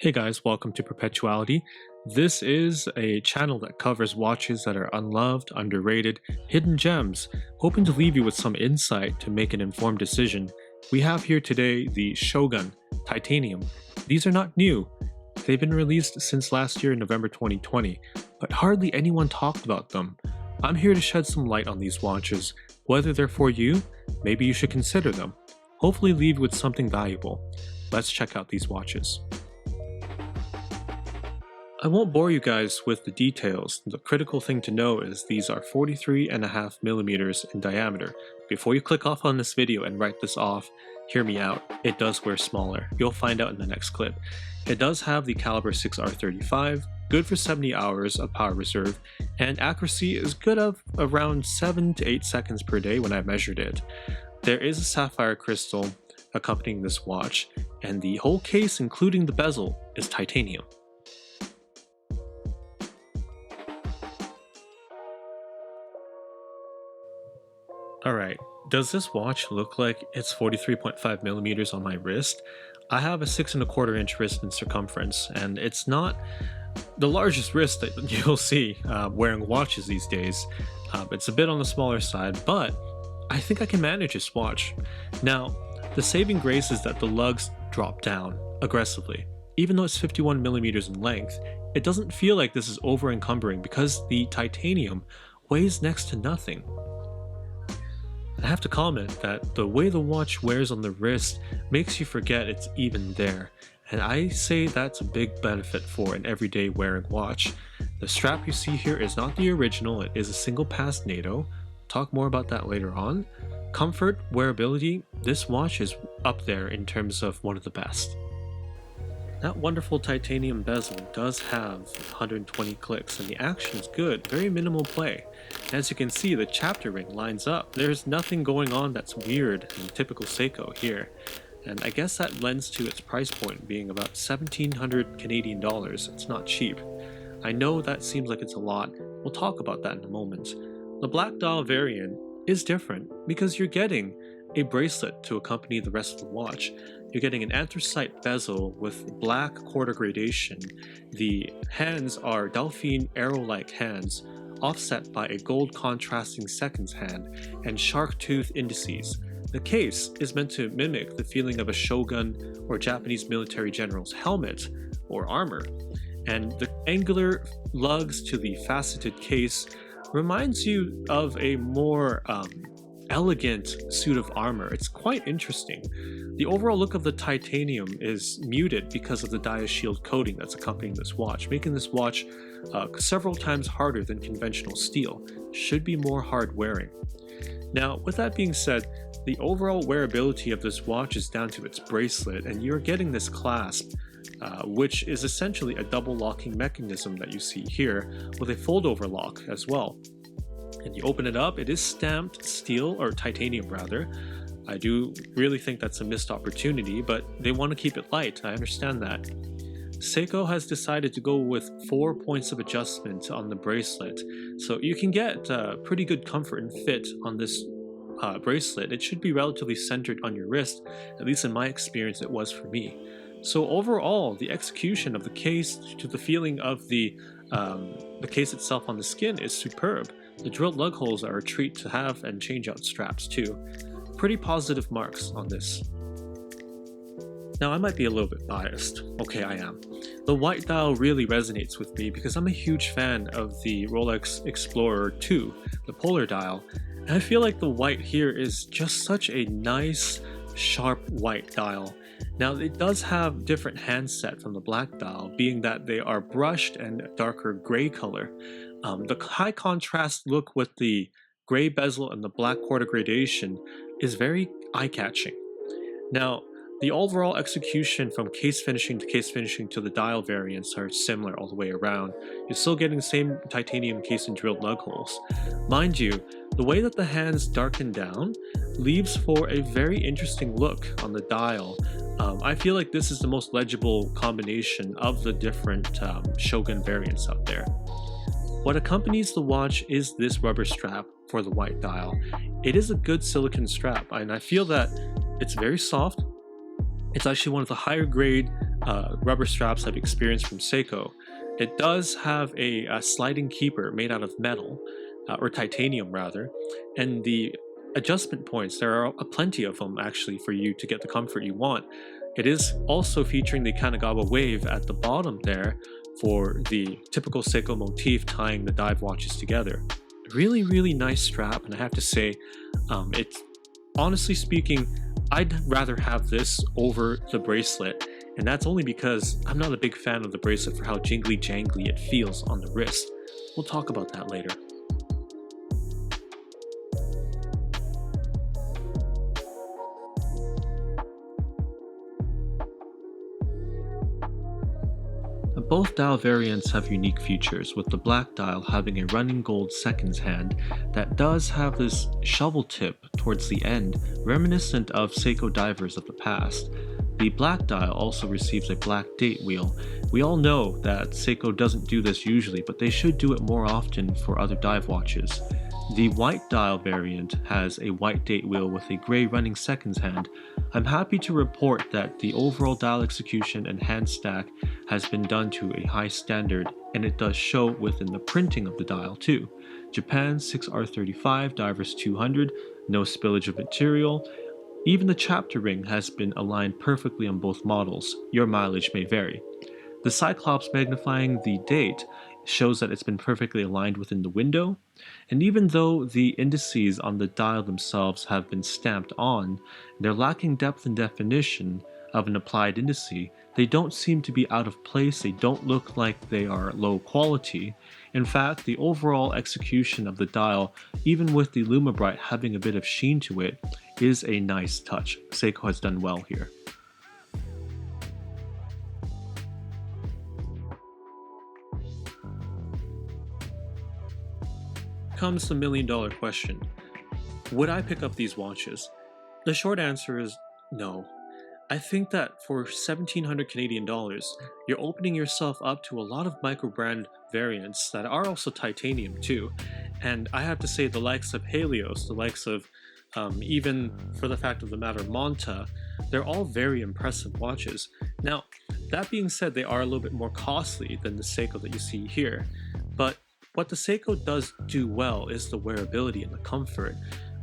Hey guys, welcome to Perpetuality. This is a channel that covers watches that are unloved, underrated, hidden gems, hoping to leave you with some insight to make an informed decision. We have here today the Shogun Titanium. These are not new. They've been released since last year in November 2020, but hardly anyone talked about them. I'm here to shed some light on these watches. Whether they're for you, maybe you should consider them. Hopefully leave you with something valuable. Let's check out these watches. I won't bore you guys with the details. The critical thing to know is these are 43.5mm in diameter. Before you click off on this video and write this off, hear me out. It does wear smaller. You'll find out in the next clip. It does have the caliber 6R35, good for 70 hours of power reserve, and accuracy is good of around 7 to 8 seconds per day when I measured it. There is a sapphire crystal accompanying this watch, and the whole case, including the bezel, is titanium. Alright, does this watch look like it's 43.5mm on my wrist? I have a 6¼ inch wrist in circumference, and it's not the largest wrist that you'll see wearing watches these days. It's a bit on the smaller side, but I think I can manage this watch. Now, the saving grace is that the lugs drop down aggressively. Even though it's 51mm in length, it doesn't feel like this is over encumbering because the titanium weighs next to nothing. I have to comment that the way the watch wears on the wrist makes you forget it's even there, and I say that's a big benefit for an everyday wearing watch. The strap you see here is not the original, it is a single pass NATO. Talk more about that later on. Comfort, wearability, this watch is up there in terms of one of the best. That wonderful titanium bezel does have 120 clicks and the action is good, very minimal play. As you can see, the chapter ring lines up. There's nothing going on that's weird in typical Seiko here. And I guess that lends to its price point being about 1,700 Canadian dollars. It's not cheap. I know that seems like it's a lot. We'll talk about that in a moment. The black dial variant is different because you're getting a bracelet to accompany the rest of the watch. You're getting an anthracite bezel with black quarter gradation. The hands are Delphine arrow-like hands, offset by a gold contrasting seconds hand and shark tooth indices. The case is meant to mimic the feeling of a shogun or Japanese military general's helmet or armor, and the angular lugs to the faceted case reminds you of a more elegant suit of armor. It's quite interesting. The overall look of the titanium is muted because of the diashield coating that's accompanying this watch, making this watch several times harder than conventional steel. Should be more hard wearing. Now, with that being said, the overall wearability of this watch is down to its bracelet, and you're getting this clasp, which is essentially a double locking mechanism that you see here with a fold-over lock as well. And you open it up, it is stamped steel, or titanium rather. I do really think that's a missed opportunity, but they want to keep it light, I understand that. Seiko has decided to go with 4 points of adjustment on the bracelet, so you can get pretty good comfort and fit on this bracelet. It should be relatively centered on your wrist, at least in my experience it was for me. So overall, the execution of the case to the feeling of the case itself on the skin is superb. The drilled lug holes are a treat to have, and change out straps too. Pretty positive marks on this. Now I might be a little bit biased. Okay, I am. The white dial really resonates with me because I'm a huge fan of the Rolex Explorer 2, the polar dial, and I feel like the white here is just such a nice, sharp white dial. Now it does have different handset from the black dial, being that they are brushed and darker gray color. The high contrast look with the gray bezel and the black quarter gradation is very eye-catching. Now, the overall execution from case finishing to the dial variants are similar all the way around. You're still getting the same titanium case and drilled lug holes. Mind you, the way that the hands darken down leaves for a very interesting look on the dial. I feel like this is the most legible combination of the different Shogun variants out there. What accompanies the watch is this rubber strap for the white dial. It is a good silicone strap, and I feel that it's very soft. It's actually one of the higher grade rubber straps I've experienced from Seiko, it does have a sliding keeper made out of metal, or titanium rather, and the adjustment points, there are plenty of them actually for you to get the comfort you want. It is also featuring the Kanagawa wave at the bottom there for the typical Seiko motif tying the dive watches together. Really nice strap, and I have to say, it's honestly speaking, I'd rather have this over the bracelet, and that's only because I'm not a big fan of the bracelet for how jingly jangly it feels on the wrist. We'll talk about that later. Both dial variants have unique features, with the black dial having a running gold seconds hand that does have this shovel tip towards the end, reminiscent of Seiko Divers of the past. The black dial also receives a black date wheel. We all know that Seiko doesn't do this usually, but they should do it more often for other dive watches. The white dial variant has a white date wheel with a grey running seconds hand. I'm happy to report that the overall dial execution and hand stack has been done to a high standard, and it does show within the printing of the dial too. Japan 6R35, Divers 200, no spillage of material. Even the chapter ring has been aligned perfectly on both models. Your mileage may vary. The Cyclops magnifying the date shows that it's been perfectly aligned within the window, and even though the indices on the dial themselves have been stamped on, they're lacking depth and definition of an applied indice. They don't seem to be out of place, they don't look like they are low quality. In fact, the overall execution of the dial, even with the Lume Bright having a bit of sheen to it, is a nice touch. Seiko has done well here. Comes the million-dollar question. Would I pick up these watches? The short answer is no. I think that for 1,700 Canadian dollars, you're opening yourself up to a lot of micro-brand variants that are also titanium too. And I have to say, the likes of Helios, the likes of even for the fact of the matter Monta, they're all very impressive watches. Now, that being said, they are a little bit more costly than the Seiko that you see here, but what the Seiko does do well is the wearability and the comfort.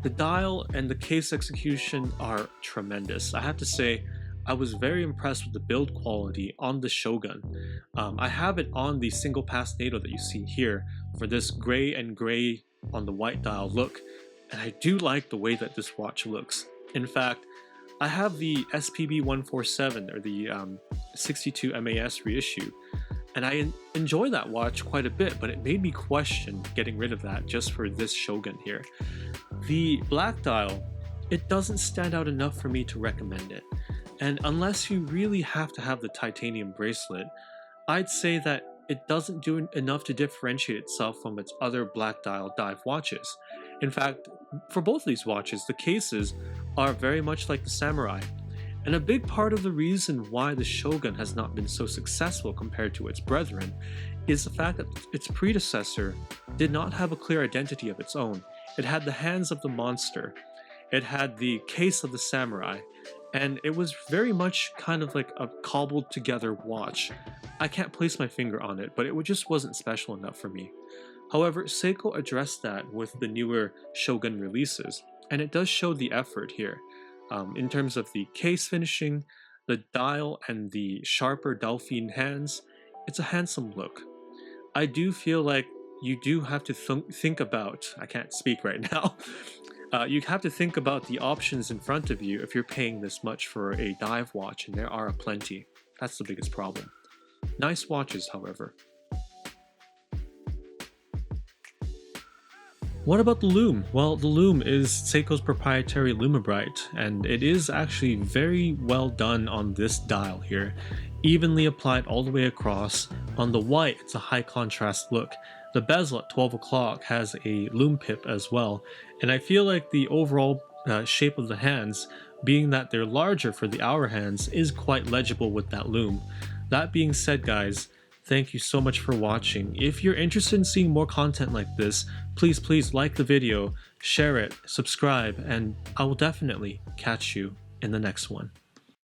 The dial and the case execution are tremendous. I have to say, I was very impressed with the build quality on the Shogun. I have it on the single pass NATO that you see here for this gray and gray on the white dial look, and I do like the way that this watch looks. In fact, I have the SPB147 or the 62 MAS reissue, and I enjoy that watch quite a bit, but it made me question getting rid of that just for this Shogun here. The black dial, it doesn't stand out enough for me to recommend it. And unless you really have to have the titanium bracelet, I'd say that it doesn't do enough to differentiate itself from its other black dial dive watches. In fact, for both of these watches, the cases are very much like the Samurai. And a big part of the reason why the Shogun has not been so successful compared to its brethren is the fact that its predecessor did not have a clear identity of its own. It had the hands of the monster, it had the case of the Samurai, and it was very much kind of like a cobbled together watch. I can't place my finger on it, but it just wasn't special enough for me. However, Seiko addressed that with the newer Shogun releases, and it does show the effort here. In terms of the case finishing, the dial, and the sharper Delphine hands, it's a handsome look. I do feel like you do have to think about, I can't speak right now, you have to think about the options in front of you if you're paying this much for a dive watch, and there are plenty. That's the biggest problem. Nice watches, however. What about the Lume? Well, the Lume is Seiko's proprietary Lume Bright, and it is actually very well done on this dial here. Evenly applied all the way across. On the white, it's a high contrast look. The bezel at 12 o'clock has a Lume pip as well, and I feel like the overall shape of the hands, being that they're larger for the hour hands, is quite legible with that Lume. That being said, guys, thank you so much for watching. If you're interested in seeing more content like this, please like the video, share it, subscribe, and I will definitely catch you in the next one.